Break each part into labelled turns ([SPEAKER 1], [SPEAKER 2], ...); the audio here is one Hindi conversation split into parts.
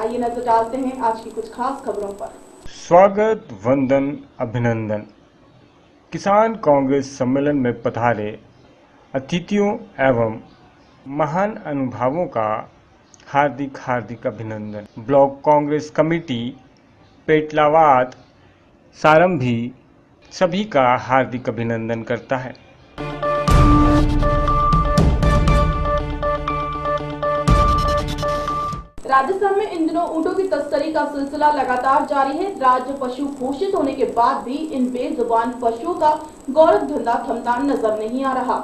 [SPEAKER 1] आइए नजर डालते हैं आज की कुछ खास खबरों पर।
[SPEAKER 2] स्वागत, वंदन, अभिनंदन। किसान कांग्रेस सम्मेलन में पधारे अतिथियों एवं महान अनुभवों का हार्दिक हार्दिक अभिनंदन। ब्लॉक कांग्रेस कमेटी पेटलावाद सारंभी सभी का हार्दिक अभिनंदन करता है।
[SPEAKER 1] राजस्थान में इन दिनों ऊँटों की तस्करी का सिलसिला लगातार जारी है। राज्य पशु घोषित होने के बाद भी इन बेजुबान पशुओं का गौरव धंधा थमता नजर नहीं आ रहा।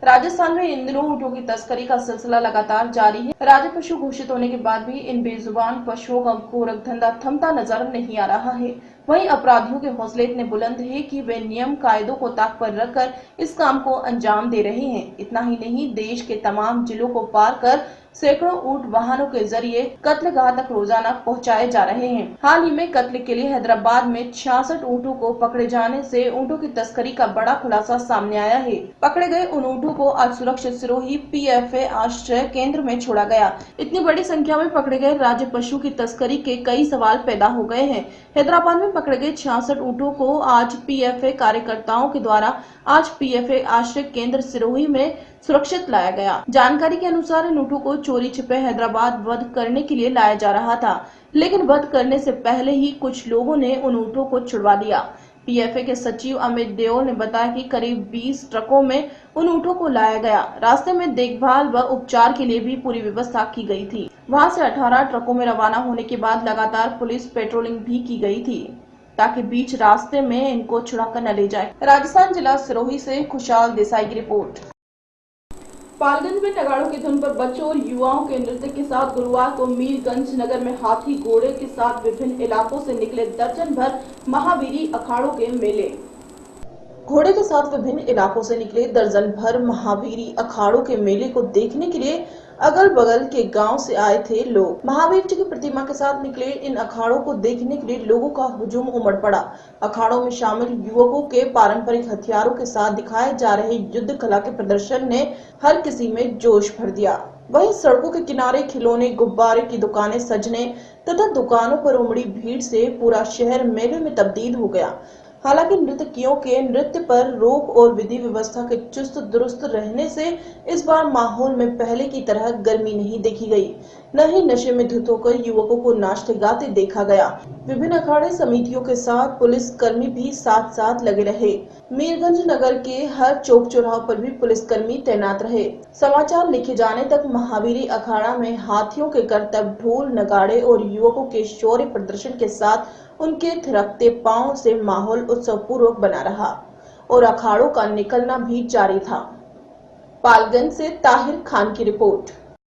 [SPEAKER 1] राजस्थान में इन दिनों ऊँटों की तस्करी का सिलसिला लगातार जारी है। राज्य पशु घोषित होने के बाद भी इन बेजुबान पशुओं का गोरख धंधा थमता नजर नहीं आ रहा है। वहीं अपराधियों के हौसले इतने बुलंद है कि वे नियम कायदों को ताक पर रखकर इस काम को अंजाम दे रहे हैं। इतना ही नहीं, देश के तमाम जिलों को पार कर सैकड़ों ऊँट वाहनों के जरिए कत्लगाह तक रोजाना पहुंचाए जा रहे हैं। हाल ही में कत्ल के लिए हैदराबाद में 66 ऊँटों को पकड़े जाने से ऊँटों की तस्करी का बड़ा खुलासा सामने आया है। पकड़े गए उन ऊँटों को आज सुरक्षित सिरोही PFA आश्रय केंद्र में छोड़ा गया। इतनी बड़ी संख्या में पकड़े गए राज्य पशु की तस्करी के कई सवाल पैदा हो गए हैं। हैदराबाद में पकड़े गए 66 ऊँटों को आज PFA कार्यकर्ताओं के द्वारा आज PFA आश्रय केंद्र सिरोही में सुरक्षित लाया गया। जानकारी के अनुसार इन ऊँटों को चोरी छिपे हैदराबाद वध करने के लिए लाया जा रहा था, लेकिन वध करने से पहले ही कुछ लोगों ने उन ऊँटों को छुड़वा दिया। PFA के सचिव अमित देओल ने बताया कि करीब 20 ट्रकों में उन ऊँटों को लाया गया। रास्ते में देखभाल व उपचार के लिए भी पूरी व्यवस्था की गई थी। वहां से 18 ट्रकों में रवाना होने के बाद लगातार पुलिस पेट्रोलिंग भी की गई थी ताकि बीच रास्ते में इनको छुड़ाकर न ले जाए। राजस्थान जिला सिरोही से खुशहाल देसाई की रिपोर्ट। पालगंज में नगाड़ों की धुन पर बच्चों और युवाओं के नृत्य के साथ गुरुवार को मीरगंज नगर में हाथी घोड़े के साथ विभिन्न इलाकों से निकले दर्जन भर महावीरी अखाड़ों के मेले। घोड़े के साथ विभिन्न इलाकों से निकले दर्जन भर महावीरी अखाड़ों के मेले को देखने के लिए अगल बगल के गांव से आए थे लोग। महावीर जी की प्रतिमा के साथ निकले इन अखाड़ों को देखने के लिए लोगों का हुजूम उमड़ पड़ा। अखाड़ों में शामिल युवकों के पारंपरिक हथियारों के साथ दिखाए जा रहे युद्ध कला के प्रदर्शन ने हर किसी में जोश भर दिया। वहीं सड़कों के किनारे खिलौने गुब्बारे की दुकानें सजने तथा दुकानों पर उमड़ी भीड़ से पूरा शहर मेले में तब्दील हो गया। हालांकि नर्तकियों के नृत्य पर रोक और विधि व्यवस्था के चुस्त दुरुस्त रहने से इस बार माहौल में पहले की तरह गर्मी नहीं देखी गई, न ही नशे में धुत होकर युवकों को नाचते गाते देखा गया। विभिन्न अखाड़े समितियों के साथ पुलिस कर्मी भी साथ साथ लगे रहे। मीरगंज नगर के हर चौक चौराहों पर भी पुलिसकर्मी तैनात रहे। समाचार लिखे जाने तक महावीरी अखाड़ा में हाथियों के करतब, ढोल नगाड़े और युवकों के शौर्य प्रदर्शन के साथ उनके थिरकते पांव से माहौल उत्सव पूर्वक बना रहा और अखाड़ों का निकलना भी जारी था। पालगंज से ताहिर खान की रिपोर्ट।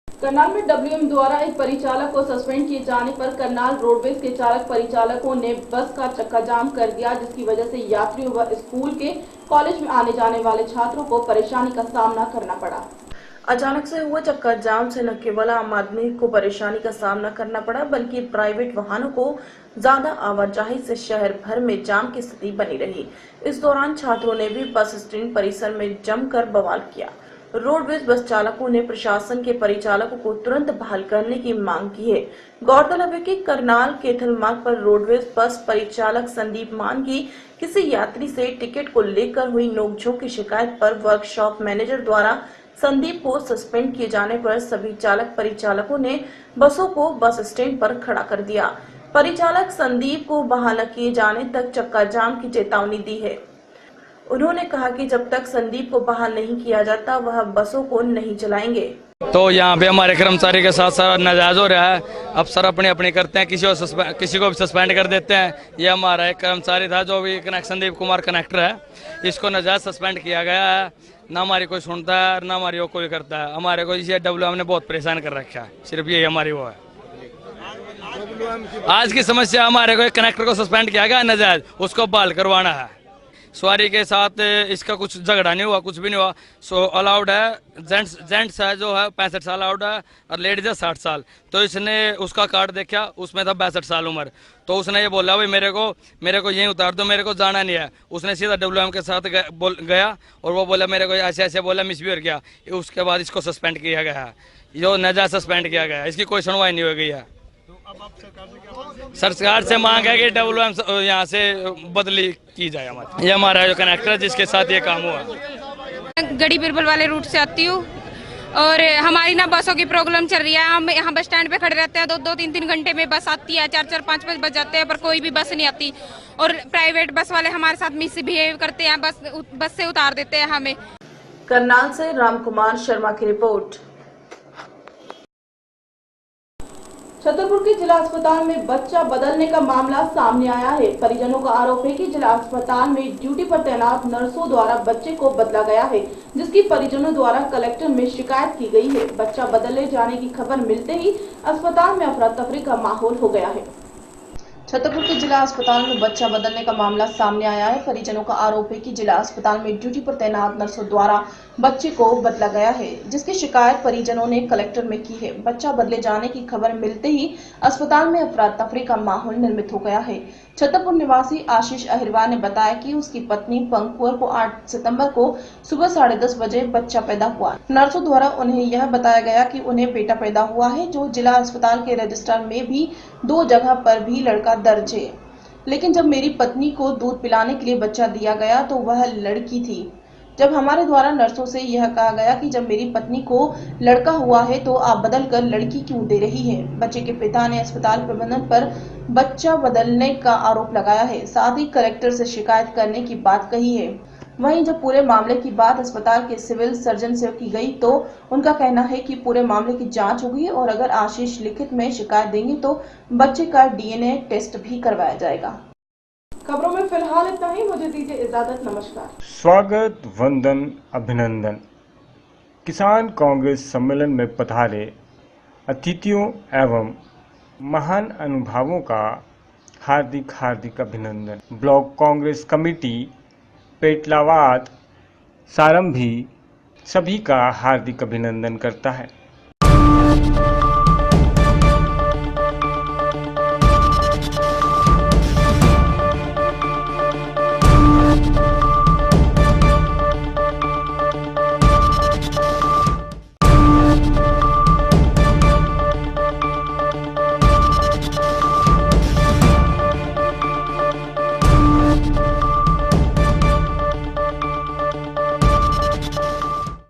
[SPEAKER 1] करनाल में WM द्वारा एक परिचालक को सस्पेंड किए जाने पर करनाल रोडवेज के चालक परिचालकों ने बस का चक्का जाम कर दिया, जिसकी वजह से यात्रियों व स्कूल के कॉलेज में आने जाने वाले छात्रों को परेशानी का सामना करना पड़ा। अचानक से हुआ चक्का जाम से न केवल आम आदमी को परेशानी का सामना करना पड़ा, बल्कि प्राइवेट वाहनों को ज्यादा आवाजाही से शहर भर में जाम की स्थिति बनी रही। इस दौरान छात्रों ने भी बस स्टैंड परिसर में जमकर बवाल किया। रोडवेज बस चालकों ने प्रशासन के परिचालकों को तुरंत बहाल करने की मांग की है। गौरतलब है कि करनाल कैथल मार्ग पर रोडवेज बस परिचालक संदीप मान की किसी यात्री से टिकट को लेकर हुई नोकझोंक की शिकायत पर वर्कशॉप मैनेजर द्वारा संदीप को सस्पेंड किए जाने पर सभी चालक परिचालकों ने बसों को बस स्टैंड पर खड़ा कर दिया। परिचालक संदीप को बहाल किए जाने तक चक्का जाम की चेतावनी दी है। उन्होंने कहा कि जब तक संदीप को बहाल नहीं किया जाता वह बसों को नहीं चलाएंगे।
[SPEAKER 3] तो यहाँ पे हमारे कर्मचारी के साथ सारा नाजायज हो रहा है। अफसर अपने अपने करते हैं, किसी को भी सस्पेंड कर देते हैं। ये हमारा एक कर्मचारी था जो भी संदीप कुमार कनेक्टर है, इसको नाजायज सस्पेंड किया गया है। ना हमारी कोई सुनता है ना हमारी कोई करता है। हमारे को इसे WM ने बहुत परेशान कर रखा है। सिर्फ यही हमारी वो है। आज की समस्या हमारे को एक कनेक्टर को सस्पेंड किया गया नाजायज, उसको बहाल करवाना है। सवारी के साथ इसका कुछ झगड़ा नहीं हुआ, कुछ भी नहीं हुआ। सो अलाउड है, जेंट्स है जो है 65 साल अलाउड है और लेडीज है 60 साल। तो इसने उसका कार्ड देखा, उसमें था 62 साल उम्र। तो उसने ये बोला भाई मेरे को यहीं उतार दो, मेरे को जाना नहीं है। उसने सीधा WM के साथ गया और वो बोला मेरे को ऐसे ऐसे बोला, मिसबिहेव किया। उसके बाद इसको सस्पेंड किया गया है, जो नाजायज सस्पेंड किया गया है। इसकी कोई सुनवाई नहीं हो गई है।
[SPEAKER 4] तो
[SPEAKER 3] सरकार से मांग है कि WM यहाँ से बदली की जाए हमारी। ये हमारा जो कनेक्टर है जिसके साथ ये काम हुआ।
[SPEAKER 4] गड़ी बिरबल वाले रूट से आती हूँ और हमारी ना बसों की प्रॉब्लम चल रही है। हम यहाँ बस स्टैंड पे खड़े रहते हैं, 2-3 घंटे में बस आती है, 4-4, 5-5 बज जाते हैं पर कोई भी बस नहीं आती। और प्राइवेट बस वाले हमारे साथ मिसबिहेव करते हैं, बस से उतार देते हैं हमें।
[SPEAKER 1] करनाल से रामकुमार शर्मा की रिपोर्ट। छतरपुर के जिला अस्पताल में बच्चा बदलने का मामला सामने आया है। परिजनों का आरोप है कि जिला अस्पताल में ड्यूटी पर तैनात नर्सों द्वारा बच्चे को बदला गया है, जिसकी परिजनों द्वारा कलेक्टर में शिकायत की गई है। बच्चा बदले जाने की खबर मिलते ही अस्पताल में अफरा तफरी का माहौल हो गया है। छतरपुर के जिला अस्पताल में बच्चा बदलने का मामला सामने आया है। परिजनों का आरोप है कि जिला अस्पताल में ड्यूटी पर तैनात नर्सों द्वारा बच्चे को बदला गया है, जिसकी शिकायत परिजनों ने कलेक्टर में की है। बच्चा बदले जाने की खबर मिलते ही अस्पताल में अफरा तफरी का माहौल निर्मित हो गया है। छतरपुर निवासी आशीष अहिरवार ने बताया कि उसकी पत्नी पंकुअर को 8 सितंबर को सुबह 10:30 बजे बच्चा पैदा हुआ। नर्सों द्वारा उन्हें यह बताया गया कि उन्हें बेटा पैदा हुआ है, जो जिला अस्पताल के रजिस्टर में भी 2 जगह पर भी लड़का दर्ज है। लेकिन जब मेरी पत्नी को दूध पिलाने के लिए बच्चा दिया गया तो वह लड़की थी। जब हमारे द्वारा नर्सों से यह कहा गया कि जब मेरी पत्नी को लड़का हुआ है तो आप बदल कर लड़की क्यों दे रही है। बच्चे के पिता ने अस्पताल प्रबंधन पर बच्चा बदलने का आरोप लगाया है, साथ ही कलेक्टर से शिकायत करने की बात कही है। वहीं जब पूरे मामले की बात अस्पताल के सिविल सर्जन से की गई तो उनका कहना है कि पूरे मामले की जांच होगी और अगर आशीष लिखित में शिकायत देंगे तो बच्चे का DNA टेस्ट भी करवाया जाएगा। खबरों में फिलहाल इतना ही। मुझे दीजिए इजाजत। नमस्कार।
[SPEAKER 2] स्वागत, वंदन, अभिनंदन। किसान कांग्रेस सम्मेलन में पधारे अतिथियों एवं महान अनुभवों का हार्दिक हार्दिक अभिनंदन। ब्लॉक कांग्रेस कमेटी पेटलावाद सारंभी सभी का हार्दिक अभिनंदन करता है।